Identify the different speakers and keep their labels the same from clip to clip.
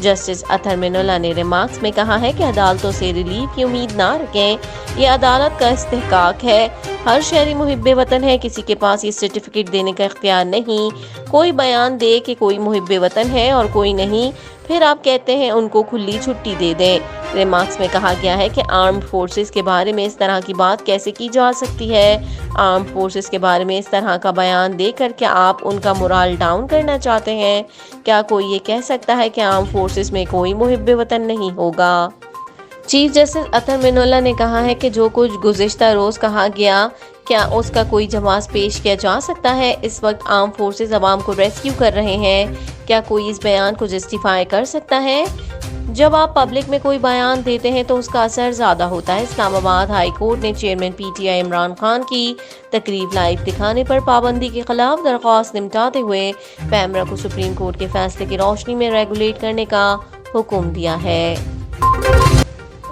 Speaker 1: Justice اطہر منولہ نے remarks میں کہا ہے کہ عدالتوں سے ریلیف کی امید نہ رکھیں، یہ عدالت کا استحقاق ہے۔ ہر شہری محب وطن ہے، کسی کے پاس یہ سرٹیفکیٹ دینے کا اختیار نہیں۔ کوئی بیان دے کہ کوئی محب وطن ہے اور کوئی نہیں، پھر آپ کہتے ہیں ان کو کھلی چھٹی دے دیں۔ ریمارکس میں کہا گیا ہے کہ آرمڈ فورسز کے بارے میں اس طرح کی بات کیسے کی جا سکتی ہے؟ آرمڈ فورسز کے بارے میں اس طرح کا بیان دے کر کیا آپ ان کا مورال ڈاؤن کرنا چاہتے ہیں؟ کیا کوئی یہ کہہ سکتا ہے کہ آرمڈ فورسز میں کوئی محب وطن نہیں ہوگا؟ چیف جسٹس اطہر منولہ نے کہا ہے کہ جو کچھ گزشتہ روز کہا گیا، کیا اس کا کوئی جواز پیش کیا جا سکتا ہے؟ اس وقت آرم فورسز عوام کو ریسکیو کر رہے ہیں، کیا کوئی اس بیان کو جسٹیفائی کر سکتا ہے؟ جب آپ پبلک میں کوئی بیان دیتے ہیں تو اس کا اثر زیادہ ہوتا ہے۔ اسلام آباد ہائی کورٹ نے chairman P T I Imran Khan کی تقریب لائیو دکھانے پر پابندی کے خلاف درخواست نمٹاتے ہوئے پیمرا کو سپریم کورٹ کے فیصلے کی روشنی میں ریگولیٹ کرنے کا حکم دیا ہے۔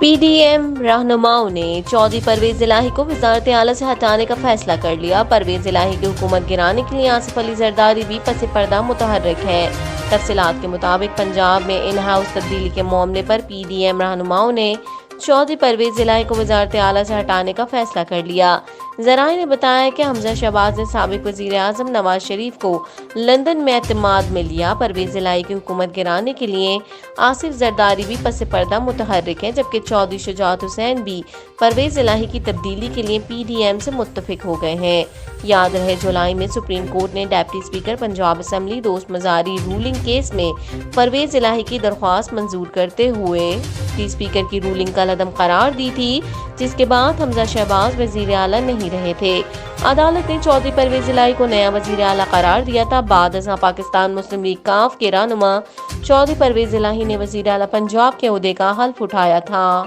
Speaker 1: پی ڈی ایم رہنماؤں نے چودھری پرویز الہی کو وزارت اعلیٰ سے ہٹانے کا فیصلہ کر لیا۔ پرویز الہی کی حکومت گرانے کے لیے آصف علی زرداری بھی پس پردہ متحرک ہے۔ تفصیلات کے مطابق پنجاب میں ان ہاؤس تبدیلی کے معاملے پر پی ڈی ایم رہنماؤں نے چودھری پرویز الہی کو وزارت اعلیٰ سے ہٹانے کا فیصلہ کر لیا۔ ذرائع نے بتایا کہ حمزہ شہباز نے سابق وزیر اعظم نواز شریف کو لندن میں اعتماد میں لیا۔ پرویز الہی کی حکومت گرانے کے لیے آصف زرداری بھی پس پردہ متحرک ہیں، جبکہ چودھری شجاعت حسین بھی پرویز الہی کی تبدیلی کے لیے پی ڈی ایم سے متفق ہو گئے ہیں۔ یاد رہے جولائی میں سپریم کورٹ نے ڈپٹی اسپیکر پنجاب اسمبلی دوست مزاری رولنگ کیس میں پرویز الہی کی درخواست منظور کرتے ہوئے اسپیکر کی رولنگ کا عدم قرار دی تھی، جس کے بعد حمزہ شہباز وزیر اعلیٰ نہیں رہے تھے۔ عدالت نے چودھری پرویز الہی کو نیا وزیر اعلیٰ قرار دیا تھا۔ بعد ازاں پاکستان مسلم لیگ کاف کے رہنما چودھری پرویز الہی نے وزیر اعلیٰ پنجاب کے عہدے کا حلف اٹھایا تھا۔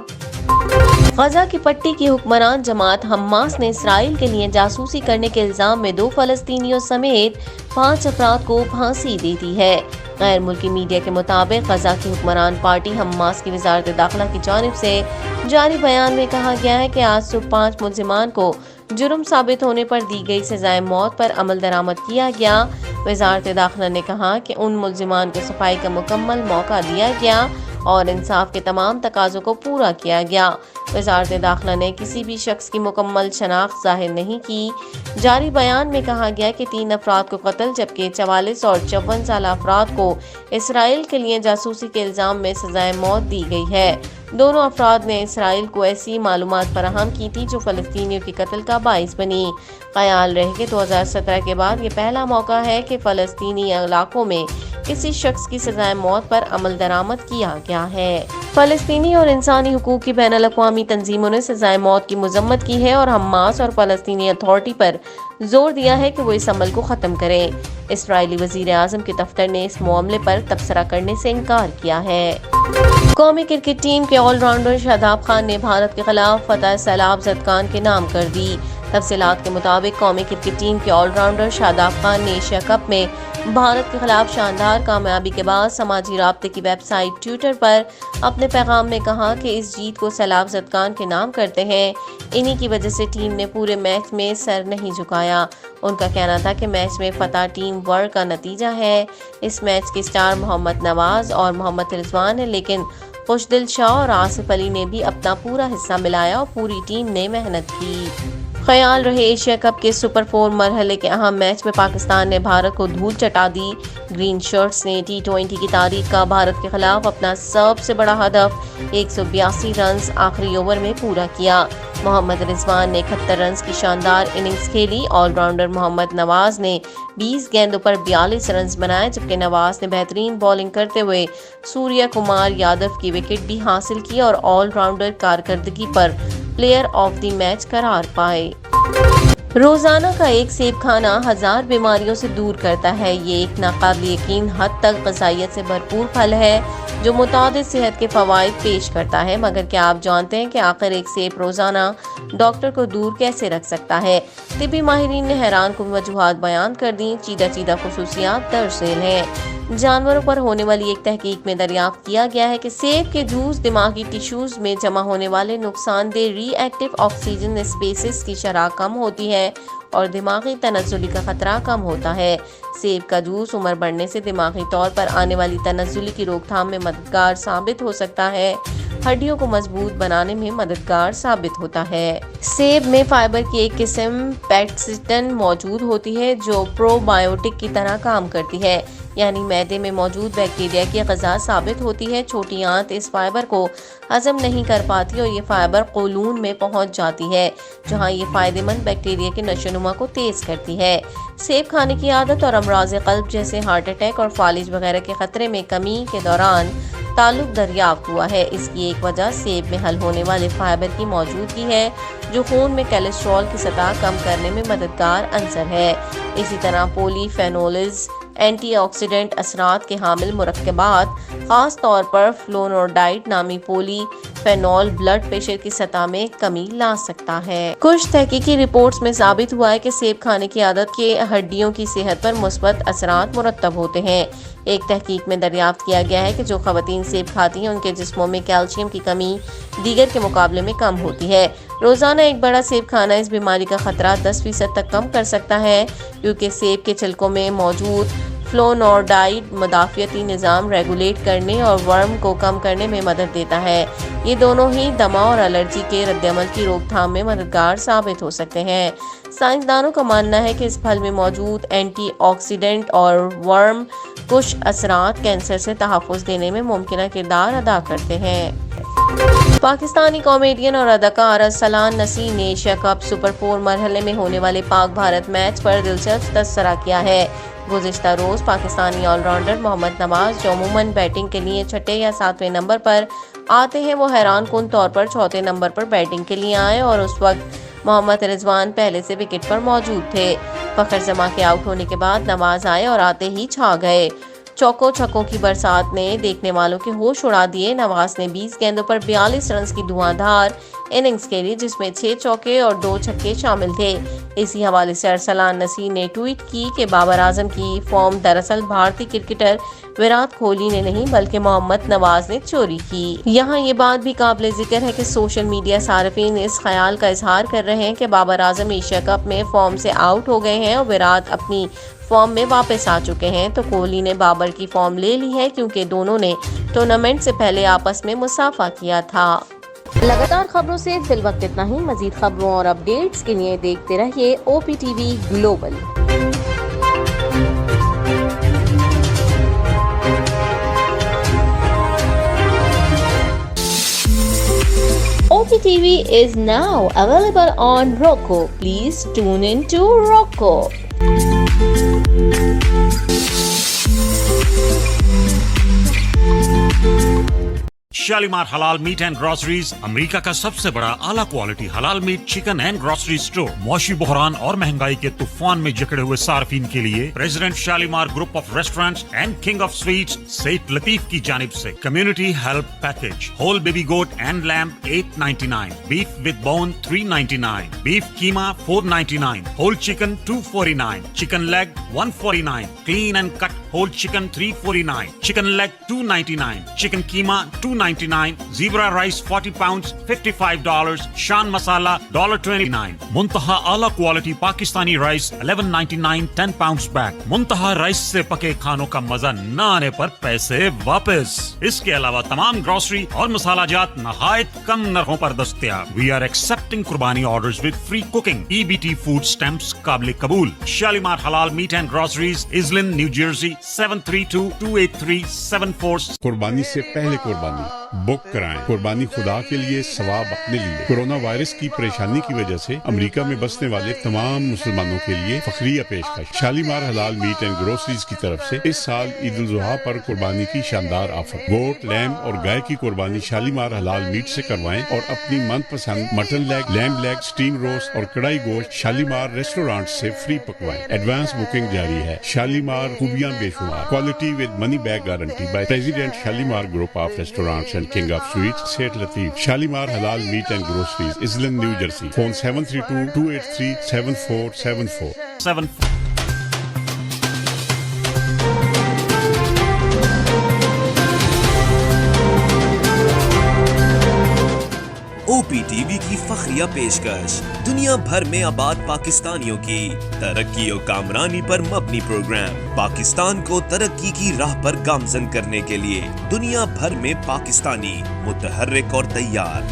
Speaker 1: غزہ کی پٹی کی حکمران جماعت حماس نے اسرائیل کے لیے جاسوسی کرنے کے الزام میں 2 فلسطینیوں سمیت 5 افراد کو پھانسی دے دی ہے۔ غیر ملکی میڈیا کے مطابق غزہ کی حکمران پارٹی حماس کی وزارت داخلہ کی جانب سے جاری بیان میں کہا گیا ہے کہ آج صبح 5 ملزمان کو جرم ثابت ہونے پر دی گئی سزائے موت پر عمل درآمد کیا گیا۔ وزارت داخلہ نے کہا کہ ان ملزمان کو صفائی کا مکمل موقع دیا گیا اور انصاف کے تمام تقاضوں کو پورا کیا گیا۔ وزارت داخلہ نے کسی بھی شخص کی مکمل شناخت ظاہر نہیں کی۔ جاری بیان میں کہا گیا کہ 3 افراد کو قتل جبکہ 44 اور 54 سالہ افراد کو اسرائیل کے لیے جاسوسی کے الزام میں سزائے موت دی گئی ہے۔ دونوں افراد نے اسرائیل کو ایسی معلومات فراہم کی تھی جو فلسطینیوں کے قتل کا باعث بنی۔ خیال رہے کہ 2017 کے بعد یہ پہلا موقع ہے کہ فلسطینی علاقوں میں کسی شخص کی سزائے موت پر عمل درآمد کیا گیا ہے۔ فلسطینی اور انسانی حقوق کی بین الاقوامی تنظیموں نے سزائے موت کی مذمت کی ہے اور حماس اور فلسطینی اتھارٹی پر زور دیا ہے کہ وہ اس عمل کو ختم کریں۔ اسرائیلی وزیر اعظم کے دفتر نے اس معاملے پر تبصرہ کرنے سے انکار کیا ہے۔ قومی کرکٹ ٹیم کے آل راؤنڈر شاداب خان نے بھارت کے خلاف فتح سیلاب زدگان کے نام کر دی۔ تفصیلات کے مطابق قومی کرکٹ ٹیم کے آل راؤنڈر شاداب خان نے ایشیا کپ میں بھارت کے خلاف شاندار کامیابی کے بعد سماجی رابطے کی ویب سائٹ ٹویٹر پر اپنے پیغام میں کہا کہ اس جیت کو سیلاب زدگان کے نام کرتے ہیں۔ انہی کی وجہ سے ٹیم نے پورے میچ میں سر نہیں جھکایا۔ ان کا کہنا تھا کہ میچ میں فتح ٹیم ورک کا نتیجہ ہے۔ اس میچ کے سٹار محمد نواز اور محمد رضوان ہیں، لیکن خوشدل شاہ اور آصف علی نے بھی اپنا پورا حصہ ملایا اور پوری ٹیم نے محنت کی۔ خیال رہے ایشیا کپ کے سپر 4 مرحلے کے اہم میچ میں پاکستان نے بھارت کو دھول چٹا دی۔ گرین شرٹس نے T20 کی تاریخ کا بھارت کے خلاف اپنا سب سے بڑا ہدف 182 رنز آخری اوور میں پورا کیا۔ محمد رضوان نے 71 رنز کی شاندار اننگز کھیلی۔ آل راؤنڈر محمد نواز نے 20 گیندوں پر 42 رنز بنائے، جبکہ نواز نے بہترین بولنگ کرتے ہوئے سوریہ کمار یادو کی وکٹ بھی حاصل کی اور آل راؤنڈر کارکردگی پر پلیئر آف دی میچ قرار پائے۔ روزانہ کا ایک سیب کھانا 1000 بیماریوں سے دور کرتا ہے۔ یہ ایک ناقابل یقین حد تک غذائیت سے بھرپور پھل ہے جو متعدد صحت کے فوائد پیش کرتا ہے، مگر کیا آپ جانتے ہیں کہ آخر ایک سیب روزانہ ڈاکٹر کو دور کیسے رکھ سکتا ہے؟ طبی ماہرین نے حیران کن وجوہات بیان کر دیں۔ چیدہ خصوصیات درج ذیل ہیں۔ جانوروں پر ہونے والی ایک تحقیق میں دریافت کیا گیا ہے کہ سیب کے جوس دماغی ٹیشوز میں جمع ہونے والے نقصان دہ ری ایکٹیو آکسیجن اسپیسیز کی شرح کم ہوتی ہے۔ ہے اور دماغی تنزلی کا خطرہ کم ہوتا ہے۔ سیب کا جوس عمر بڑھنے سے دماغی طور پر آنے والی تنزلی کی روک تھام میں مددگار ثابت ہو سکتا ہے۔ ہڈیوں کو مضبوط بنانے میں مددگار ثابت ہوتا ہے۔ سیب میں فائبر کی ایک قسم پیکسٹن موجود ہوتی ہے جو پرو بائیوٹک کی طرح کام کرتی ہے، یعنی معدے میں موجود بیکٹیریا کی غذا ثابت ہوتی ہے۔ چھوٹی آنت اس فائبر کو ہضم نہیں کر پاتی اور یہ فائبر قولون میں پہنچ جاتی ہے، جہاں یہ فائدہ مند بیکٹیریا کے نشو و نما کو تیز کرتی ہے۔ سیب کھانے کی عادت اور امراض قلب جیسے ہارٹ اٹیک اور فالج وغیرہ کے خطرے میں کمی کے دوران تعلق دریافت ہوا ہے۔ اس کی ایک وجہ سیب میں حل ہونے والے فائبر کی موجودگی ہے، جو خون میں کولیسٹرول کی سطح کم کرنے میں مددگار عنصر ہے۔ اسی طرح پولی فینولز اینٹی آکسیڈنٹ اثرات کے حامل مرکبات، خاص طور پر فلونوڈائٹ نامی پولی فینول بلڈ پریشر کی سطح میں کمی لا سکتا ہے۔ کچھ تحقیقی رپورٹس میں ثابت ہوا ہے کہ سیب کھانے کی عادت کے ہڈیوں کی صحت پر مثبت اثرات مرتب ہوتے ہیں۔ ایک تحقیق میں دریافت کیا گیا ہے کہ جو خواتین سیب کھاتی ہیں ان کے جسموں میں کیلشیم کی کمی دیگر کے مقابلے میں کم ہوتی ہے۔ روزانہ ایک بڑا سیب کھانا اس بیماری کا خطرہ 10% تک کم کر سکتا ہے، کیونکہ سیب کے چھلکوں میں موجود فلونوڈائڈ مدافعتی نظام ریگولیٹ کرنے اور ورم کو کم کرنے میں مدد دیتا ہے۔ یہ دونوں ہی دمہ اور الرجی کے ردعمل کی روک تھام میں مددگار ثابت ہو سکتے ہیں۔ سائنسدانوں کا ماننا ہے کہ اس پھل میں موجود اینٹی آکسیڈنٹ اور ورم کش اثرات کینسر سے تحفظ دینے میں ممکنہ کردار ادا کرتے ہیں۔ پاکستانی کامیڈین اور اداکار ارسلان نسی نے ایشیا کپ سپر 4 مرحلے میں ہونے والے پاک بھارت میچ پر دلچسپ تبصرہ کیا ہے۔ گزشتہ روز پاکستانی آل راؤنڈر محمد نواز، جو عموماً بیٹنگ کے لیے چھٹے یا 7ویں نمبر پر آتے ہیں، وہ حیران کن طور پر چوتھے نمبر پر بیٹنگ کے لیے آئے اور اس وقت محمد رضوان پہلے سے وکٹ پر موجود تھے۔ فخر زمان کے آؤٹ ہونے کے بعد نواز آئے اور آتے ہی چھا گئے۔ چوکوں چھکوں کی برسات نے دیکھنے والوں کے ہوش اڑا دیے۔ نواز نے 20 گیندوں پر 42 رنز کی دھواں دھار اننگز کھیلی، جس میں 6 چوکے اور 2 چھکے شامل تھے۔ اسی حوالے سے ارسلان نسی نے ٹویٹ کی کہ بابر اعظم کی فارم دراصل بھارتی کرکٹر وراٹ کوہلی نے نہیں بلکہ محمد نواز نے چوری کی۔ یہاں یہ بات بھی قابل ذکر ہے کہ سوشل میڈیا صارفین اس خیال کا اظہار کر رہے ہیں کہ بابر اعظم ایشیا کپ میں فارم سے آؤٹ ہو گئے ہیں اور وراٹ اپنی فارم میں واپس آ چکے ہیں، تو کوہلی نے بابر کی فارم لے لی ہے کیونکہ دونوں نے ٹورنامنٹ سے پہلے آپس میں مصافحہ کیا تھا۔ لگاتار خبروں سے فی الوقت اتنا ہی۔ مزید خبروں اور اپڈیٹس کے لیے دیکھتے رہیے OPTV global. OPTV is now available on Roku. Please tune in to Roku.
Speaker 2: Shalimar Halal meat and groceries امریکہ کا سب سے بڑا اعلیٰ کوالٹی حلال meat, chicken and grocery store. معاشی بحران اور مہنگائی کے طوفان میں جکڑے ہوئے صارفین کے لیے president Shalimar group of restaurants and king of sweets Seth Latif کی جانب سے community help package, whole baby goat and lamb $8.99، beef with bone $3.99، beef keema $4.99، whole chicken $2.49، chicken leg $1.49، clean and cut whole chicken $3.49، chicken leg $2.99، chicken keema $2.99، zebra rice 40 pounds $55، Shan masala $29، منتہا اعلیٰ quality Pakistani rice $11.99 10 pounds bag. منتہا rice سے پکے کھانوں کا مزہ نہ آنے پر پیسے واپس۔ اس کے علاوہ تمام گروسری اور مسالہ جات نہایت کم نرخوں پر دستیاب۔ وی آر ایکسپٹنگ قربانی orders with free cooking. EBT food stamps قابل قبول۔ Shalimar Halal meat and groceries, Iselin, New Jersey 73228374۔
Speaker 3: قربانی سے پہلے قربانی بک کرائیں۔ قربانی خدا کے لیے، ثواب اپنے لیے۔ کورونا وائرس کی پریشانی کی وجہ سے امریکہ میں بسنے والے تمام مسلمانوں کے لیے فخریہ پیشکش۔ Shalimar Halal meat and groceries کی طرف سے اس سال عید الاضحیٰ پر قربانی کی شاندار آفر۔ گوٹ، لیمب اور گائے کی قربانی شالیمار حلال میٹ سے کروائیں اور اپنی من پسند mutton leg, lamb leg, steam roast اور کڑھائی گوشت شالیمار ریسٹورانٹ سے فری پکوائیں۔ ایڈوانس بکنگ جاری ہے۔ شالیمار، خوبیاں بے شمار، quality with money back guarantee by president Shalimar group of restaurants and king of sweets, Seth Latif. Shalimar Halal meat and groceries, Iselin, New Jersey. Phone 732-283-7474۔
Speaker 4: OPTV کی فخریہ پیشکش دنیا بھر میں آباد پاکستانیوں کی ترقی و کامرانی پر مبنی پروگرام پاکستان کو ترقی کی راہ پر گامزن کرنے کے لیے دنیا بھر میں پاکستانی متحرک اور تیار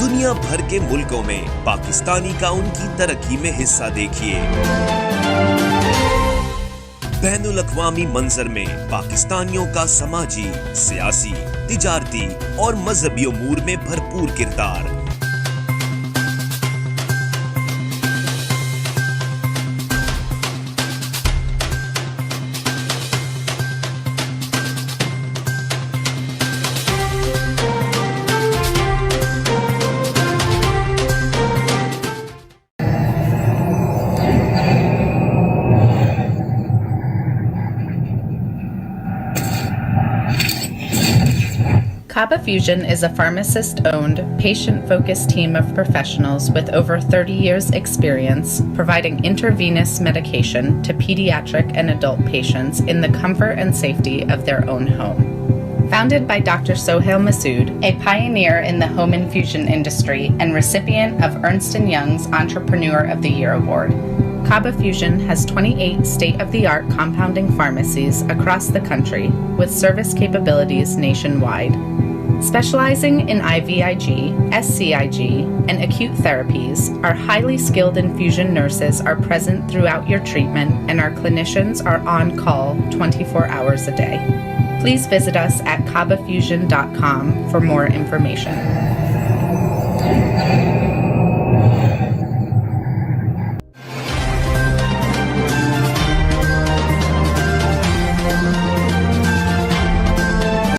Speaker 4: دنیا بھر کے ملکوں میں پاکستانی کا ان کی ترقی میں حصہ دیکھیے بین الاقوامی منظر میں پاکستانیوں کا سماجی، سیاسی، تجارتی اور مذہبی امور میں بھرپور کردار
Speaker 5: Kaba Fusion is a pharmacist-owned, patient-focused team of professionals with over 30 years' experience providing intravenous medication to pediatric and adult patients in the comfort and safety of their own home. Founded by Dr. Sohail Masood, a pioneer in the home infusion industry and recipient of Ernst & Young's Entrepreneur of the Year Award, Kaba Fusion has 28 state-of-the-art compounding pharmacies across the country with service capabilities nationwide. Specializing in IVIG, SCIG, and acute therapies, our highly skilled infusion nurses are present throughout your treatment and our clinicians are on call 24 hours a day. Please visit us at kabafusion.com for more information.